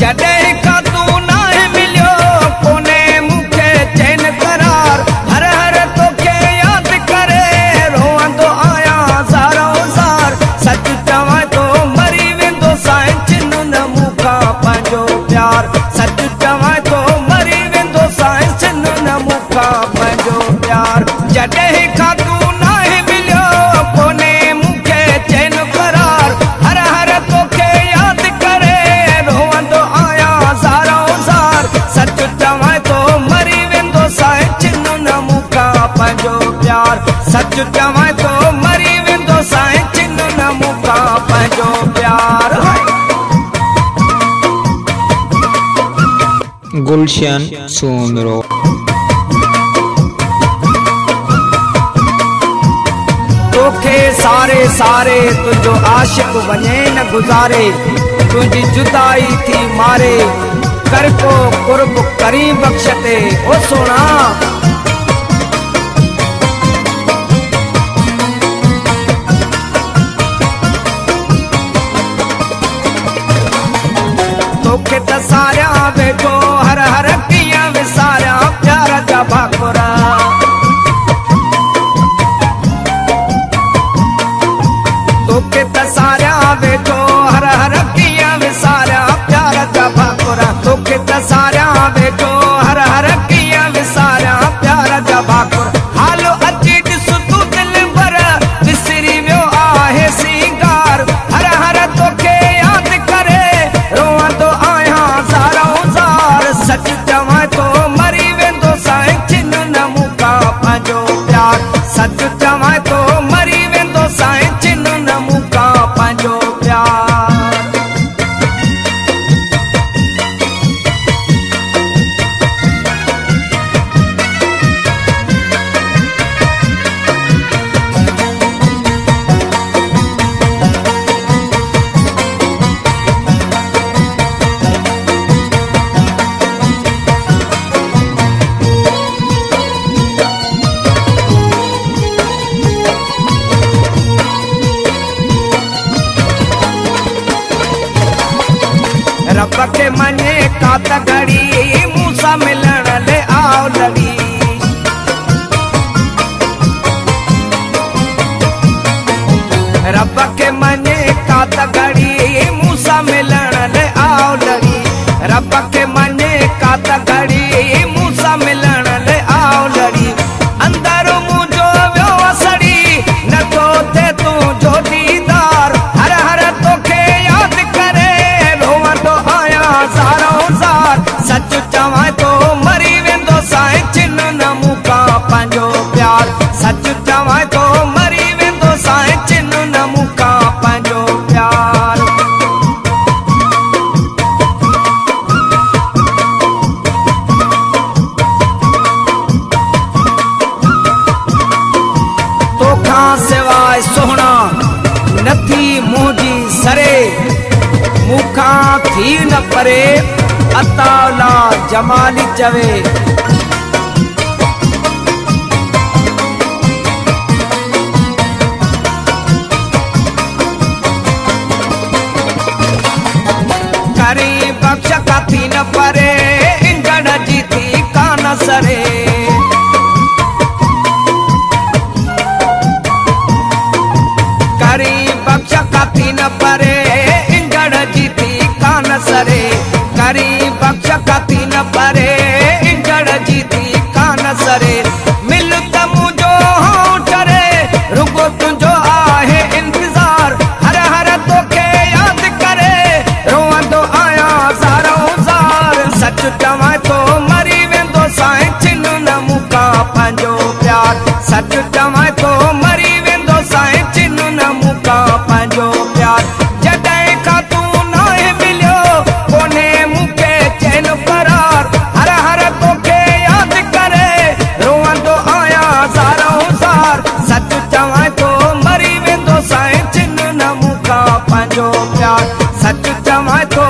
जॾहिं खां तूं नाहे मिलियो कोने मूंखे चैन करार। हर हर तोखे यादि करे रोअंदो आहियां ज़ारो ज़ार। सच चवां तो मरी वेंदो साईं चिन न मूंखां पंहिंजो प्यार। सच चवां तो मरी वेंदो साईं चिन न मूंखां पंहिंजो प्यार। जॾहिं खां तूं नाहे मिलियो कोने मूंखे चैन करार। हर हर तोखे यादि करे रोअंदो आहियां ज़ारो ज़ार। सच चवां तो मरी वेंदो साईं चिन न मूंखां पंहिंजो प्यार। सच चवां तो मरी वेंदो साईं चिन न मूंखां पंहिंजो प्यार। गुलशन सोमरो। तोखे सारे सारे तुझो आशिक वञे न गुज़ारे। तुझी जुदाई थी मारे कर को कुर्ब करी बख्शते ओ सोना। तोखे त सारिया वेठो हर हर कीअं विसारिया प्यार जा भाकुरा। तोखे त सारिया वेठो हर हर कीअं विसारिया प्यार जा भाकुरा। तोखे त सारिया वेठो हर हर कीअं विसारिया प्यार जा भाकुरा। हालो अची ॾिस तूं दिल भर विसरी वियो आहे सिंगार। हर हर तोखे यादि करे रोअंदो आहियां ज़ारो ज़ार। सच चवां तो मरी वेंदो साईं चिन न मूंखां पंहिंजो प्यार। सच चवां तो मरी वेंदो साईं चिन न मूंखां पंहिंजो प्यार। रब के मने का त घड़ी मूंसां मिलण ले आओ लड़ी। रब के मने का त घड़ी मूंसां मिलण ले आओ लड़ी। रब के मने का त घड़ी मूंसां मिलण ले आओ लड़ी। अंदर मुंहिंजो वियो सड़ी नथो थे तुंहिंजो दीदार। हर हर तोखे यादि करे रोअंदो आहियां ज़ारो ज़ार। सच चवां तो मरी वेंदो साईं चिन न मूंखां पंहिंजो प्यार। सच चवां तो मरी वेंदो साईं चिन न मूंखां पंहिंजो प्यार। तोखां सवाइ सोहणा नथी मुंहिंजी सरे। मूंखां थी न परे अताला जमाली चवे। करी बख्श का थी न परे इंजण जी थी कान सरे। करी बख्श का थी न परे इंजण जी थी कान सरे। करी बख्श का थी न परे इंजण जी थी कान सरे। मिल त मुंहिंजो हो चरे रुगो तुंहिंजो आहे इंतज़ार। हर हर तोखे यादि करे रोअंदो आहियां ज़ारो ज़ार। सच चवां तो मरी वेंदो साईं चिन न मूंखां पंहिंजो प्यार। सच चवां तो मरी वेंदो साईं चिन न मूंखां पंहिंजो प्यार। जॾहिं खां तूं नाहे मिलियो कोने मूंखे चैन करार। हर हर तोखे यादि करे रोअंदो आहियां ज़ारो ज़ार। सच चवां तो मरी वेंदो साईं चिन न मूंखां पंहिंजो प्यार। सच चवां तो